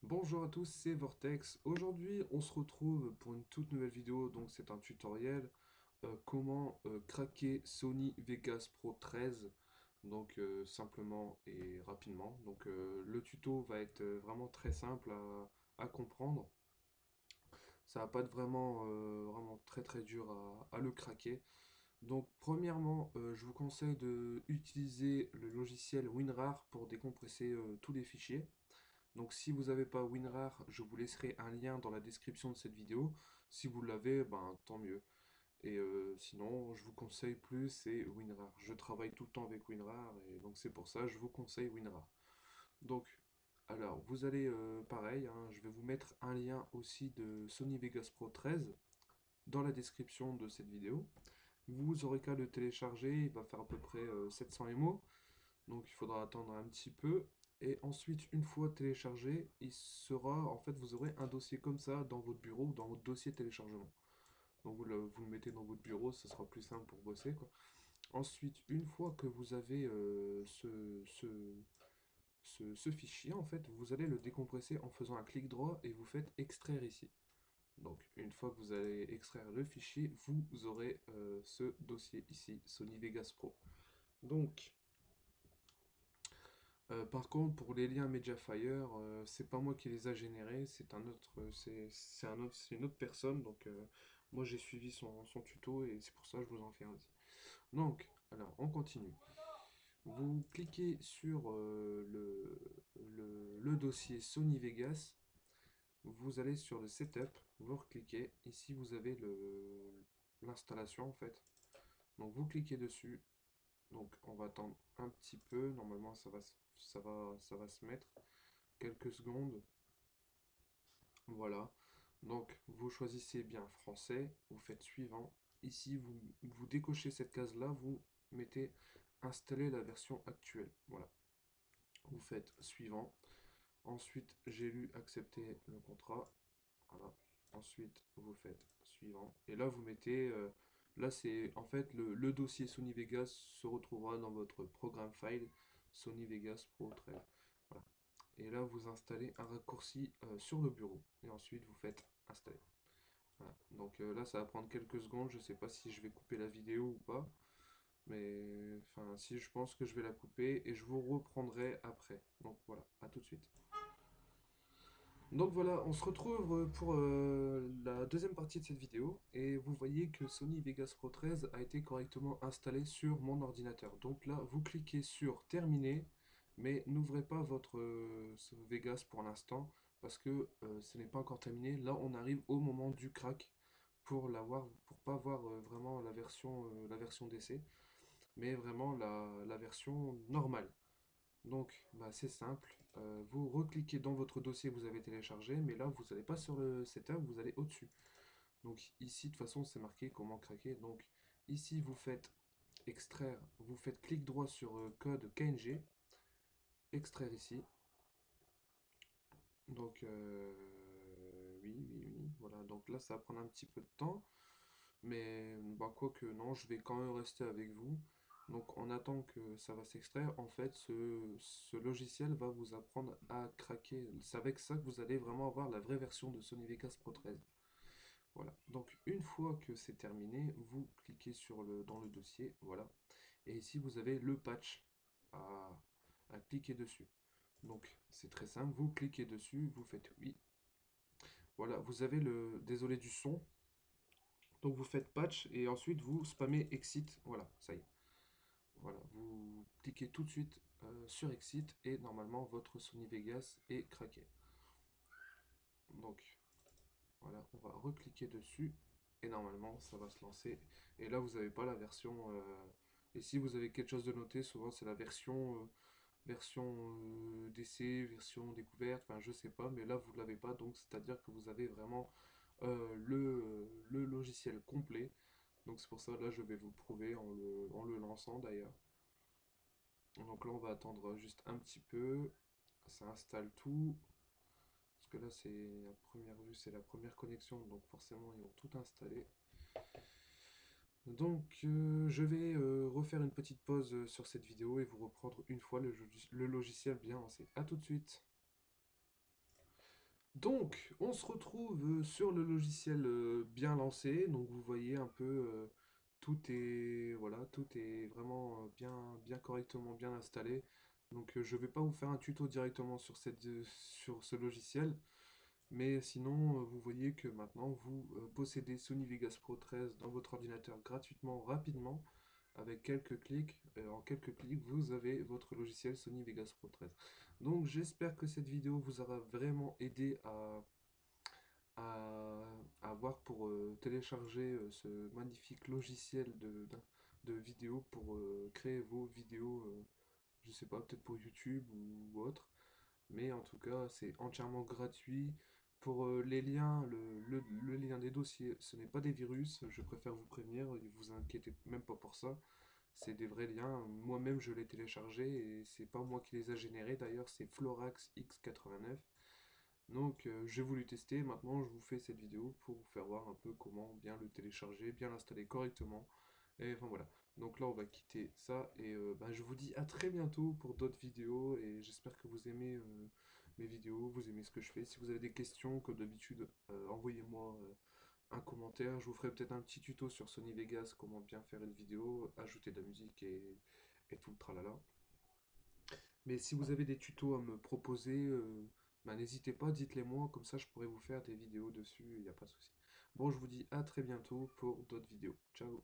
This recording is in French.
Bonjour à tous, c'est Vortex. Aujourd'hui, on se retrouve pour une toute nouvelle vidéo. Donc, c'est un tutoriel comment craquer Sony Vegas Pro 13. Donc, simplement et rapidement. Donc, le tuto va être vraiment très simple à comprendre. Ça va pas être vraiment très très dur à le craquer. Donc, premièrement, je vous conseille de utiliser le logiciel WinRAR pour décompresser tous les fichiers. Donc si vous n'avez pas WinRAR, je vous laisserai un lien dans la description de cette vidéo. Si vous l'avez, ben tant mieux. Et sinon, je vous conseille plus, c'est WinRAR. Je travaille tout le temps avec WinRAR et donc c'est pour ça que je vous conseille WinRAR. Donc, alors, vous allez, pareil, hein, je vais vous mettre un lien aussi de Sony Vegas Pro 13 dans la description de cette vidéo. Vous aurez qu'à le télécharger, il va faire à peu près 700 MO. Donc il faudra attendre un petit peu. Et ensuite, une fois téléchargé, il sera, en fait, vous aurez un dossier comme ça dans votre bureau ou dans votre dossier téléchargement. Donc vous le mettez dans votre bureau, ce sera plus simple pour bosser, quoi. Ensuite, une fois que vous avez ce fichier, en fait, vous allez le décompresser en faisant un clic droit et vous faites extraire ici. Donc, une fois que vous allez extraire le fichier, vous aurez ce dossier ici, Sony Vegas Pro. Donc, par contre, pour les liens Mediafire, c'est pas moi qui les a générés, c'est un autre, c'est une autre personne. Donc, moi j'ai suivi son tuto et c'est pour ça que je vous en fais un aussi. Donc, alors, on continue. Vous cliquez sur le dossier Sony Vegas, vous allez sur le Setup, vous recliquez. Ici, vous avez l'installation en fait. Donc, vous cliquez dessus. Donc, on va attendre un petit peu. Normalement, ça va se mettre quelques secondes. Voilà. Donc, vous choisissez bien français, vous faites suivant. Ici, vous décochez cette case-là, vous mettez installer la version actuelle. Voilà. Vous faites suivant. Ensuite, j'ai lu accepter le contrat. Voilà. Ensuite, vous faites suivant. Et là, vous mettez. Là, c'est en fait le dossier Sony Vegas se retrouvera dans votre programme file Sony Vegas Pro 13. Voilà. Et là, vous installez un raccourci sur le bureau. Et ensuite, vous faites installer. Voilà. Donc là, ça va prendre quelques secondes. Je ne sais pas si je vais couper la vidéo ou pas. Mais enfin, si je pense que je vais la couper et je vous reprendrai après. Donc voilà, à tout de suite. Donc voilà, on se retrouve pour la deuxième partie de cette vidéo et vous voyez que Sony Vegas Pro 13 a été correctement installé sur mon ordinateur. Donc là, vous cliquez sur terminer, mais n'ouvrez pas votre ce Vegas pour l'instant parce que ce n'est pas encore terminé. Là, on arrive au moment du crack pour l'avoir, pour pas voir vraiment la version d'essai, mais vraiment la version normale. Donc, bah, c'est simple. Vous recliquez dans votre dossier que vous avez téléchargé, mais là, vous n'allez pas sur le setup, vous allez au-dessus. Donc, ici, de toute façon, c'est marqué comment craquer. Donc, ici, vous faites extraire, vous faites clic droit sur code KNG, extraire ici. Donc, oui, voilà. Donc là, ça va prendre un petit peu de temps. Mais bah, quoique non, je vais quand même rester avec vous. Donc on attend que ça va s'extraire. En fait, ce logiciel va vous apprendre à craquer. C'est avec ça que vous allez vraiment avoir la vraie version de Sony Vegas Pro 13. Voilà. Donc une fois que c'est terminé, vous cliquez dans le dossier. Voilà. Et ici, vous avez le patch à, à cliquer dessus. Donc c'est très simple. Vous cliquez dessus, vous faites oui. Voilà. Vous avez le... Désolé du son. Donc vous faites patch et ensuite vous spammez exit. Voilà, ça y est. Voilà, vous cliquez tout de suite sur exit et normalement votre Sony Vegas est craqué. Donc voilà, on va recliquer dessus et normalement ça va se lancer. Et là vous n'avez pas la version. Et si vous avez quelque chose de noté, souvent c'est la version d'essai, version découverte, enfin je sais pas, mais là vous ne l'avez pas, donc c'est-à-dire que vous avez vraiment le logiciel complet. Donc c'est pour ça, là je vais vous le prouver en le lançant d'ailleurs. Donc là on va attendre juste un petit peu, ça installe tout, parce que là c'est à première vue, c'est la première connexion, donc forcément ils vont tout installer. Donc je vais refaire une petite pause sur cette vidéo et vous reprendre une fois le logiciel bien lancé. A tout de suite. Donc, on se retrouve sur le logiciel bien lancé. Donc, vous voyez un peu, tout est, voilà, tout est vraiment bien correctement bien installé. Donc, je ne vais pas vous faire un tuto directement sur sur ce logiciel. Mais sinon, vous voyez que maintenant, vous possédez Sony Vegas Pro 13 dans votre ordinateur gratuitement, rapidement, avec quelques clics. En quelques clics, vous avez votre logiciel Sony Vegas Pro 13. Donc, j'espère que cette vidéo vous aura vraiment aidé à voir pour télécharger ce magnifique logiciel de vidéo pour créer vos vidéos, je sais pas, peut-être pour YouTube ou autre. Mais en tout cas, c'est entièrement gratuit. Pour les liens, le lien des dossiers, ce n'est pas des virus, je préfère vous prévenir, ne vous inquiétez même pas pour ça. C'est des vrais liens. Moi-même, je l'ai téléchargé et c'est pas moi qui les a générés. D'ailleurs, c'est Florax X89. Donc, j'ai voulu tester. Maintenant, je vous fais cette vidéo pour vous faire voir un peu comment bien le télécharger, bien l'installer correctement. Et enfin voilà. Donc là, on va quitter ça et bah, je vous dis à très bientôt pour d'autres vidéos et j'espère que vous aimez mes vidéos, vous aimez ce que je fais. Si vous avez des questions, comme d'habitude, envoyez-moi un commentaire. Je vous ferai peut-être un petit tuto sur Sony Vegas, comment bien faire une vidéo, ajouter de la musique et tout le tralala. Mais si vous avez des tutos à me proposer, bah, n'hésitez pas, dites-les moi, comme ça je pourrais vous faire des vidéos dessus, il n'y a pas de souci. Bon, je vous dis à très bientôt pour d'autres vidéos. Ciao!